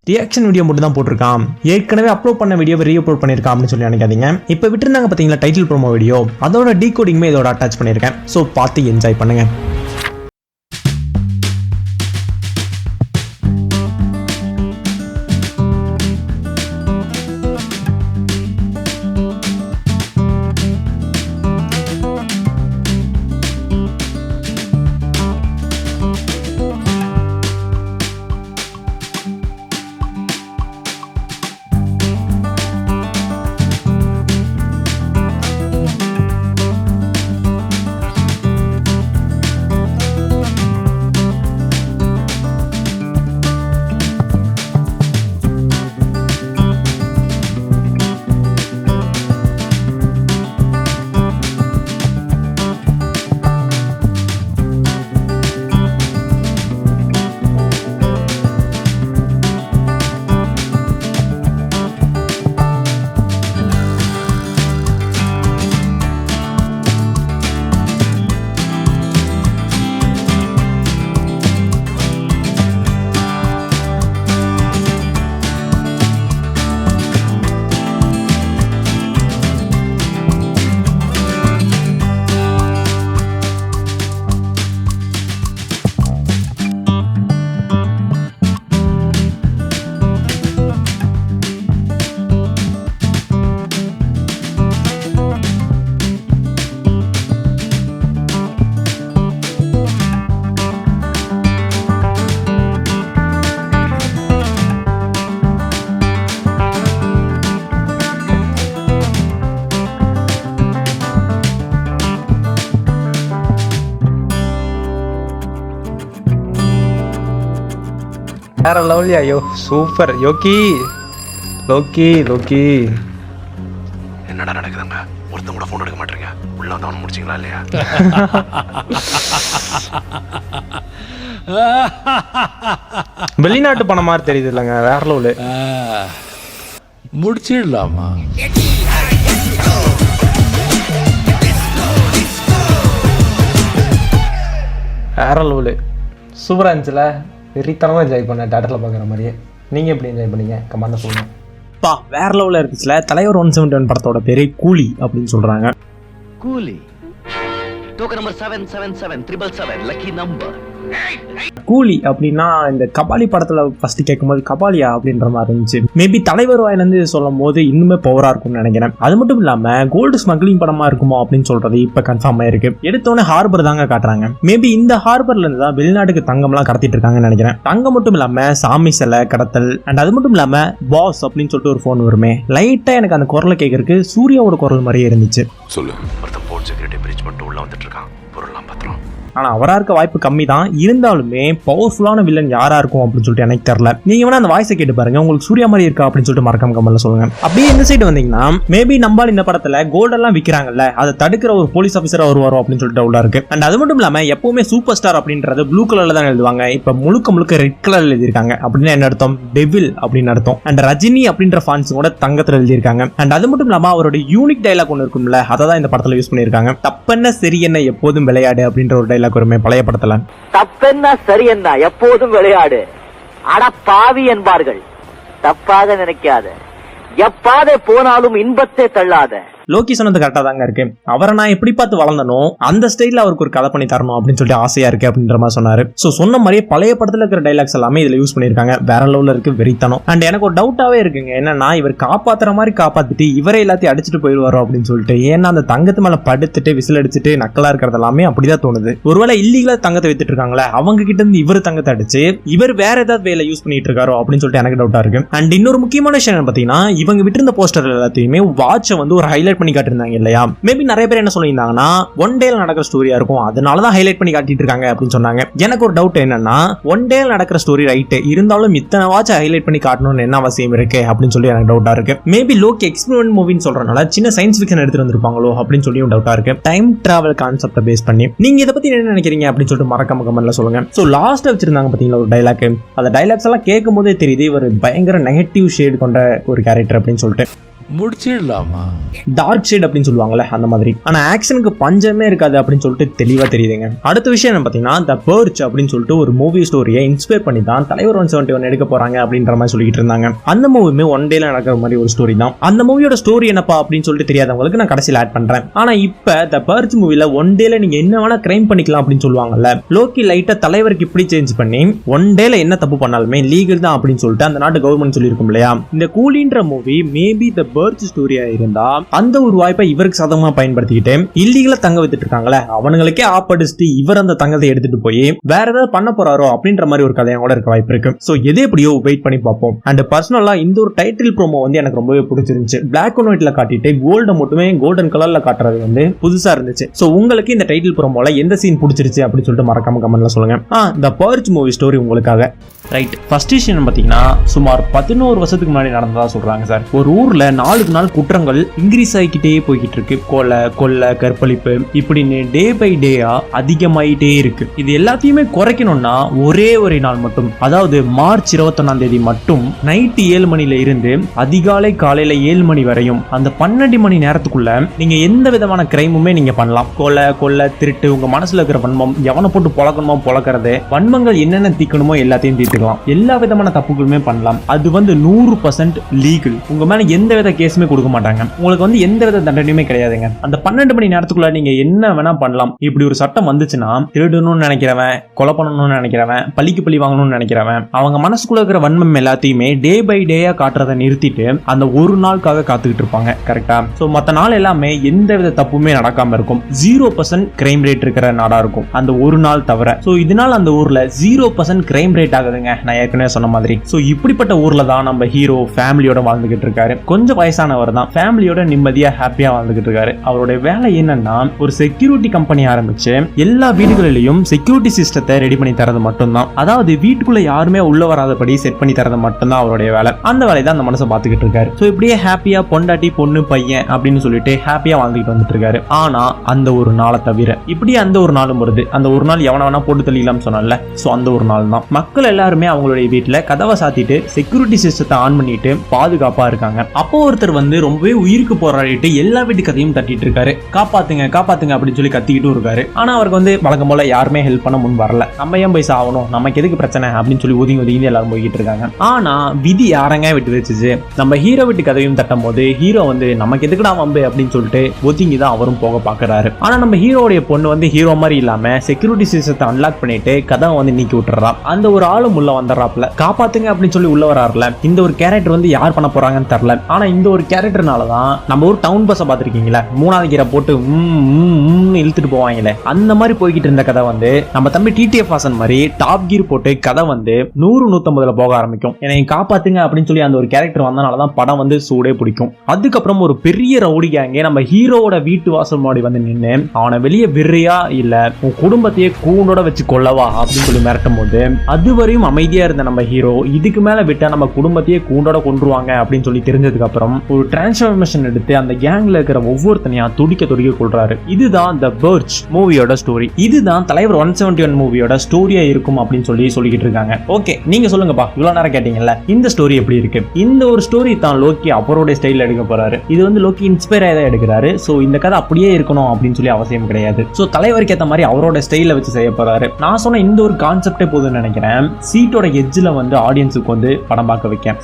Reaction video மட்டும் தான் போட்டிருக்கான், ஏற்கனவே அப்லோட் பண்ண வீடியோ ரீ அப்லோட் பண்ணியிருக்கான் அப்படின்னு சொல்லி நினைக்காதீங்க. இப்போ விட்டுருந்தாங்க பார்த்தீங்களா டைட்டில் ப்ரோமோ வீடியோ, அதோட டீகோடிங்குமே இதோட அட்டாச் பண்ணியிருக்கேன். ஸோ பார்த்து என்ஜாய் பண்ணுங்க. வேற லெவலியா? ஐயோ சூப்பர். யோகி லோக்கி லோக்கி என்னடா நடக்குதுங்க? ஒருத்தன் கூட ஃபோன் எடுக்க மாட்டீங்க. உள்ள வந்து அவனை முடிச்சிங்களா இல்லையா? வெளிநாட்டு பணம் மாதிரி தெரியுது இல்லைங்க, வேற லெவலு. முடிச்சிடலாமா? வேற லெவலு. சூப்பராக இருந்துச்சுல, வெறித்தனமாக என்ஜாய் பண்ணேன் தேட்டரில் பார்க்குற மாதிரியே. நீங்கள் எப்படி என்ஜாய் பண்ணீங்க கமெண்ட்டில் சொல்லுங்கள். பா வேற லெவலில் இருந்துச்சுல. தலைவர் 171 படத்தோட பேரே கூலி அப்படின்னு சொல்கிறாங்க. கூலி டோக்கன் நம்பர் 777777 லக்கி நம்பர். கூலி அப்படின்னா இந்த கபாலி படத்துல ஃபர்ஸ்ட் கேட்கும்போது கபாலியா அப்படின்ற மாதிரி இருந்துச்சு. மேபி தலைவர் வாயிலிருந்து சொல்லும் போது இன்னுமே பவரா இருக்கும்னு நினைக்கிறேன். அது மட்டும் இல்லாம கோல்டு ஸ்மக்லிங் படமா இருக்குமோ அப்படின்னு சொல்றது இப்ப கன்ஃபார்ம் ஆயிருக்கு. எடுத்தோன்னே ஹார்பர் தாங்க காட்டுறாங்க. மேபி இந்த ஹார்பர்ல இருந்து தான் வெளிநாட்டுக்கு தங்கம்லாம் கடத்திட்டு இருக்காங்கன்னு நினைக்கிறேன். தங்கம் மட்டும் இல்லாம சாமி சிலை கடத்தல் அண்ட் அது மட்டும் இல்லாம பாஸ் அப்படின்னு சொல்லிட்டு ஒரு போன் வருமே, லைட்டா எனக்கு அந்த குரலை கேட்கறதுக்கு சூர்யாவோட குரல் மாதிரியே இருந்துச்சு. சொல்லு. ஒருத்தன் போன் செக்யூரிட்டி பிரீச் பண்ணிட்டு உள்ள வந்துட்டு இருக்கான். பொருள்லாம் பத்திரம். ஆனா அவரா இருக்க வாய்ப்பு கம்மி தான். இருந்தாலுமே பவர்ஃபுல்லான வில்லன் யாரா இருக்கும் அப்படின்னு சொல்லிட்டு எனக்கு தெரியல. நீங்க வேணா அந்த வாய்ஸை கேட்டு பாருங்க, உங்களுக்கு சூர்யா மாதிரி இருக்கா அப்படின்னு சொல்லிட்டு மறக்காம கமெண்ட்ல சொல்லுங்க. அப்படியே இந்த சைடு வந்தீங்கன்னா மேபி நம்பால் இந்த படத்துல கோல்டெல்லாம் விற்கிறாங்கல்ல, அதை தடுக்கிற ஒரு போலீஸ் ஆஃபீஸரா வருவாரோ அப்படின்னு சொல்லிட்டு உள்ள இருக்கு. அண்ட் அது மட்டும் இல்லாம எப்பவுமே சூப்பர் ஸ்டார் அப்படின்றது ப்ளூ கலர்ல தான் எழுதுவாங்க. இப்ப முழுக்க ரெட் கலர்ல எழுதியிருக்காங்க. அப்படின்னு என்ன அர்த்தம்? டெவில் அப்படின்னு அர்த்தம். அண்ட் ரஜினி அப்படின்ற ஃபான்ஸ் கூட தங்கத்துல எழுதியிருக்காங்க. அண்ட் அது மட்டும் இல்லாம அவரோட யூனிக் டைலாக் ஒன்று இருக்கும்ல, அதை தான் இந்த படத்துல யூஸ் பண்ணியிருக்காங்க. தப்பென்ன சரி என்ன எப்போதும் விளையாடு அப்படின்ற ஒரு டைலாக் வருமே பழைய படத்துல. தப்பென்ன சரி என்ன எப்போதும் விளையாடு, அட பாவி என்பார்கள். தப்பாக நினைக்காத, எப்பாதை போனாலும் இன்பத்தை தள்ளாத. லோகி சொன்னது கரெக்டா தாங்க இருக்கு. அவரை நான் எப்படி பார்த்து வளர்ந்தனோ அந்த ஸ்டைல அவருக்கு ஒரு கதை பண்ணி தரணும் அப்படின்னு சொல்லிட்டு ஆசையா இருக்கு அப்படின்ற மாதிரி சொன்னாரு. சோ சொன்ன மாதிரியே பழைய படத்துல இருக்கிற டைலாக்ஸ் எல்லாமே இதுல யூஸ் பண்ணிருக்காங்க. வேற லெவல்ல இருக்கு, வெறித்தனம். அண்ட் எனக்கு ஒரு டவுட்டாவே இருக்குங்க, என்னன்னா இவர் காப்பாத்துற மாதிரி காப்பாத்திட்டு இவரே எல்லாத்தையும் அடிச்சுட்டு போயிடுவாரோ அப்படின்னு சொல்லிட்டு. ஏன்னா அந்த தங்கத்து மேல படுத்துட்டு விசில் அடிச்சுட்டு நக்கலா இருக்கிறது எல்லாமே அப்படிதான் தோணுது. ஒருவேளை இல்லீகலா தங்கத்தை வித்துட்டு இருக்காங்களே, அவங்க கிட்ட இருந்து இவர் தங்கத்தை அடிச்சு இவர் வேற ஏதாவது வேலை யூஸ் பண்ணிட்டு இருக்காரோ அப்படின்னு சொல்லிட்டு எனக்கு டவுட்டா இருக்கு. அண்ட் இன்னொரு முக்கியமான விஷயம் பாத்தீங்கன்னா, இவங்க விட்டு இருந்த போஸ்டர் எல்லாத்தையுமே வாட்சை வந்து ஒரு ஹைலைட் பண்ணி காட்டிருந்தாங்க இல்லையா. மேபி நிறைய பேர் என்ன சொல்லியிருந்தாங்கன்னா ஒன் டேல நடக்கிற ஸ்டோரியா இருக்கும், அதனாலதான் ஹைலைட் பண்ணி காட்டிட்டு இருக்காங்க அப்படின்னு சொன்னாங்க. எனக்கு ஒரு டவுட் என்னன்னா, ஒன் டேல நடக்கிற ஸ்டோரி ரைட், இருந்தாலும் இத்தனை வாட்ச் ஹைலைட் பண்ணி காட்டணும்னு என்ன அவசியம் இருக்கு அப்படின்னு சொல்லி எனக்கு டவுட்டா இருக்கு. மேபி லோக்கி எக்ஸ்பெரிமெண்ட் மூவின்னு சொல்றதுனால சின்ன சயின்ஸ் ஃபிக்ஷன் எடுத்துட்டு வந்திருப்பாங்களோ அப்படின்னு சொல்லி டவுட்டா இருக்கு. டைம் டிராவல் கான்செப்டை பேஸ் பண்ணி நீங்க இதை பத்தி என்ன நினைக்கிறீங்க அப்படின்னு சொல்லிட்டு மறக்காம கமெண்ட்ல சொல்லுங்க. சோ லாஸ்ட் வச்சிருந்தாங்க பாத்தீங்களா ஒரு டைலாக், அந்த டைலாக்ஸ் எல்லாம் கேட்கும் போதே தெரியுது இவர் பயங்கர நெகட்டிவ் ஷேட் கொண்ட ஒரு கேரக்டர் அப்படின்னு சொல்லிட்டு. முடிச்சிடலாமா? டார்க் ஷேட் அப்படின்னு சொல்லுவாங்கல்ல அந்த மாதிரி. ஆனா ஆக்ஷனுக்கு பஞ்சமே இருக்காது அப்படின்னு சொல்லிட்டு தெளிவா தெரியுதுங்க. அடுத்த விஷயம் என்ன பாத்தீங்கன்னா, த பர்ச் அப்படின்னு சொல்லிட்டு ஒரு மூவி ஸ்டோரியை இன்ஸ்பயர் பண்ணி தான் தலைவர் 171 எடுக்க போறாங்க அப்படின்ற மாதிரி சொல்லிட்டு இருந்தாங்க. அந்த மூவியுமே ஒன் டேல நடக்கிற மாதிரி ஒரு ஸ்டோரி தான். அந்த மூவியோட ஸ்டோரி என்னப்பா அப்படின்னு சொல்லிட்டு தெரியாதவங்களுக்கு நான் கடைசியில் ஆட் பண்றேன். ஆனா இப்ப த பர்ச் மூவில ஒன் டேல நீங்க என்ன வேணா கிரைம் பண்ணிக்கலாம் அப்படின்னு சொல்லுவாங்கல்ல. லோக்கி லைட்டா தலைவருக்கு இப்படி சேஞ்ச் பண்ணி ஒன் டேல என்ன தப்பு பண்ணாலுமே லீகல் தான் அப்படின்னு சொல்லிட்டு அந்த நாட்டு கவர்மெண்ட் சொல்லியிருக்கும் இல்லையா. இந்த கூலின்ற மூவி மேபி த பர்ச் ஸ்டோரியா இருந்தா அந்த ஒரு வாய்ப்பை இவருக்கு சாதகமா பயன்படுத்திக்கிட்டு இல்லீகலா தங்க வித்துட்டு இருக்காங்களே அவனுங்களுக்கே ஆப்படிச்சுட்டு இவர் அந்த தங்கத்தை எடுத்துட்டு போய் வேற ஏதாவது பண்ண போறாரோ அப்படின்ற மாதிரி ஒரு கதையா கூட இருக்க வாய்ப்பு இருக்கு. சோ எது எப்படியோ வெயிட் பண்ணி பார்ப்போம். அண்ட் பர்சனலா இந்த ஒரு டைட்டில் ப்ரோமோ வந்து எனக்கு ரொம்பவே பிடிச்சிருந்துச்சு. பிளாக் அண்ட் ஒயிட்ல காட்டிட்டு கோல்ட மட்டுமே கோல்டன் கலர்ல காட்டுறது வந்து புதுசா இருந்துச்சு. சோ உங்களுக்கு இந்த டைட்டில் ப்ரோமோல எந்த சீன் பிடிச்சிருச்சு அப்படின்னு சொல்லிட்டு மறக்காம கமெண்ட்ல சொல்லுங்க. த பர்ச் மூவி ஸ்டோரி உங்களுக்காக. ரைட், ஃபர்ஸ்ட் விஷயம் பாத்தீங்கன்னா சுமார் 11 வருஷத்துக்கு முன்னாடி நடந்ததா சொல்றாங்க சார். ஒரு ஊர்ல நாளுக்கு நாள் குற்றங்கள் இன்க்ரீஸ் ஆகிக்கிட்டே போய்கிட்டு இருக்கு. கொலை, கற்பழிப்பு இப்படின்னு டே பை டேயா அதிகமாயிட்டே இருக்கு. இது எல்லாத்தையுமே குறைக்கணும்னா ஒரே ஒரு நாள் மட்டும், அதாவது மார்ச் 21ஆம் தேதி மட்டும் நைட்டு 7 மணில இருந்து அதிகாலை காலையில 7 மணி வரையும் அந்த 12 மணி நேரத்துக்குள்ள நீங்க எந்த விதமான கிரைமுமே நீங்க பண்ணலாம். கொலை, திருட்டு, உங்க மனசுல இருக்கிற வன்மம், எவனை போட்டு பொழக்கணுமோ பொழக்கிறது, வன்மங்கள் என்னென்ன தீக்கணுமோ எல்லாத்தையும் தீர்த்துக்கலாம். எல்லா விதமான தப்புகளுமே பண்ணலாம். அது வந்து 100% லீகல். உங்க மேல எந்த வித கேஸுமே கொடுக்க மாட்டாங்க. உங்களுக்கு வந்து எந்த வித தண்டனையுமே கிடையாதுங்க. அந்த 12 மணி நேரத்துக்குள்ள நீங்க என்ன வேணா பண்ணலாம். இப்படி ஒரு சட்டம் வந்துச்சுன்னா திருடணும்னு நினைக்கிறவன், கொலை பண்ணணும்னு நினைக்கிறவன், பழிக்கு பழி வாங்கணும்னு நினைக்கிறவன், அவங்க மனசுக்குள்ள இருக்கிற வன்மம் எல்லாத்தையுமே டே பை டேயா காட்டுறதை நிறுத்திட்டு அந்த ஒரு நாளுக்காக காத்துக்கிட்டு இருப்பாங்க. கரெக்டா? சோ மத்த நாள் எல்லாமே எந்த வித தப்புமே நடக்காம இருக்கும். 0% கிரைம் ரேட் இருக்கிற நாடா இருக்கும் அந்த ஒரு நாள் தவிர. சோ இதனால அந்த ஊர்ல 0% கிரைம் ரேட் ஆகுதுங்க. நான் ஏற்கனவே சொன்ன மாதிரி. சோ இப்படிப்பட்ட ஊர்ல தான் நம்ம ஹீரோ ஃபேமிலியோட வாழ்ந்துகிட்டு இருக்காரு. கொஞ்சம் வயசானவர் தான், ஃபேமிலியோட நிம்மதியா ஹாப்பியா வாழ்ந்துகிட்டு இருக்காரு. அவருடைய வேலை என்னன்னா ஒரு செக்யூரிட்டி கம்பெனி ஆரம்பிச்சு எல்லா வீடுகளிலும் செக்யூரிட்டி சிஸ்டத்தை ரெடி பண்ணி தரது மட்டும்தான். அதாவது வீட்டுக்குள்ள யாருமே உள்ள வராதபடி செட் பண்ணி தரது மட்டும்தான் அவருடைய வேலை. அந்த வேலையை தான் அந்த மனுஷன் பாத்துக்கிட்டு இருக்காரு. சோ இப்படியே ஹாப்பியா பொண்டாட்டி பொண்ணு பையன் அப்படின்னு சொல்லிட்டு ஹாப்பியா வாழ்ந்துகிட்டு வந்துட்டு இருக்காரு. ஆனா அந்த ஒரு நாளை தவிர இப்படியே அந்த ஒரு நாளும் வருது. அந்த ஒரு நாள் எவன வேணா போட்டு தள்ளிக்கலாம் சொன்னல. சோ அந்த ஒரு நாள் தான் மக்கள் எல்லாருமே அவங்களுடைய வீட்டுல கதவை சாத்திட்டு செக்யூரிட்டி சிஸ்டத்தை ஆன் பண்ணிட்டு பாதுகாப்பா இருக்காங்க. அப்போ ஒருத்தர் வந்து ரொம்பவே உயிருக்கு போராடிட்டு எல்லா வீட்டு கதையும் தட்டிட்டு இருக்காரு. காப்பாத்துங்க காப்பாத்துங்க அப்படின்னு சொல்லி கத்திக்கிட்டும் இருக்காரு. ஆனா அவருக்கு வந்து வழக்கம் போல யாருமே ஹெல்ப் பண்ண முன் வரல. நம்ம ஏன் போய் சாகணும், நமக்கு எதுக்கு பிரச்சனை அப்படின்னு சொல்லி ஒதுங்கி எல்லாரும் போய்கிட்டு இருக்காங்க. ஆனா விதி யாரங்க விட்டு வச்சுச்சு. நம்ம ஹீரோ வீட்டு கதையும் தட்டும் போது ஹீரோ வந்து நமக்கு எதுக்குடா வம்பு அப்படின்னு சொல்லிட்டு ஒதுங்கி தான் அவரும் போக பாக்குறாரு. ஆனா நம்ம ஹீரோடைய பொண்ணு வந்து ஹீரோ மாதிரி இல்லாம செக்யூரிட்டி சிஸ்டத்தை அன்லாக் பண்ணிட்டு கதவை வந்து நீக்கி விட்டுறா. அந்த ஒரு ஆளும் உள்ள வந்துடுறாப்ல. காப்பாத்துங்க அப்படின்னு சொல்லி உள்ள வராருல. இந்த ஒரு கேரக்டர் வந்து யார் பண்ண போறாங்கன்னு தெரியல. ஆனா இந்த ஒரு கேரக்டர்னாலதான் நம்ம ஒரு டவுன் பஸ் பாத்திருக்கீங்களா, 3வது கீரை போட்டு இழுத்துட்டு போவாங்களே, அந்த மாதிரி போய்கிட்டு இருந்த கதை வந்து நம்ம தம்பி டிடிஎஃப் வாசன் மாதிரி டாப் கீர் போட்டு கதை வந்து 100-150 போக ஆரம்பிக்கும். என்னை காப்பாத்துங்க அப்படின்னு சொல்லி அந்த ஒரு கேரக்டர் வந்தனாலதான் படம் வந்து சூடே பிடிக்கும். அதுக்கப்புறம் ஒரு பெரிய ரவுடி கேங்கே நம்ம ஹீரோவோட வீட்டு வாசல் மாடி வந்து நின்று அவனை வெளியே விடுறியா இல்ல உன் குடும்பத்தையே கூண்டோட வச்சு கொள்ளவா அப்படின்னு சொல்லி மிரட்டும் போது அதுவரையும் அமைதியா இருந்த நம்ம ஹீரோ இதுக்கு மேல விட்டா நம்ம குடும்பத்தையே கூண்டோட கொன்றுவாங்க அப்படின்னு சொல்லி தெரிஞ்சதுக்கு அப்புறம் ஒரு டிரான்ஸ்ஃபர்மேஷன் எடுத்து அந்த கேங்ல இருக்கிற ஒவ்வொருத்தனையா துடிக்க கொள்றாரு. இதுதான் த பர்ச் மூவியோட ஸ்டோரி. இதுதான் தலைவர் 171 மூவியோட ஸ்டோரியா இருக்கும் அப்படின்னு சொல்லிக்கிட்டு இருக்காங்க. ஓகே, நீங்க சொல்லுங்கப்பா, இவ்வளவு நேரம் கேட்டீங்கல்ல, இந்த ஸ்டோரி எப்படி இருக்கு? இந்த ஒரு ஸ்டோரி தான் லோக்கி அவரோட ஸ்டைல்ல எடுக்க போறாரு. இது வந்து லோக்கி இன்ஸ்பயர் ஆகி தான் எடுக்கிறாரு. சோ இந்த கதை அப்படியே இருக்கணும் அப்படின்னு சொல்லி அவசியம் கிடையாது. சோ தலைவருக்கு ஏத்த மாதிரி அவரோட ஸ்டைல வச்சு செய்ய போறாரு. நான் சொன்ன இந்த ஒரு கான்செப்டே போதும்னு நினைக்கிறேன். சீட்டோட எட்ஜ்ல வந்து ஆடியன்ஸுக்கு வந்து படம் பார்க்க வைக்க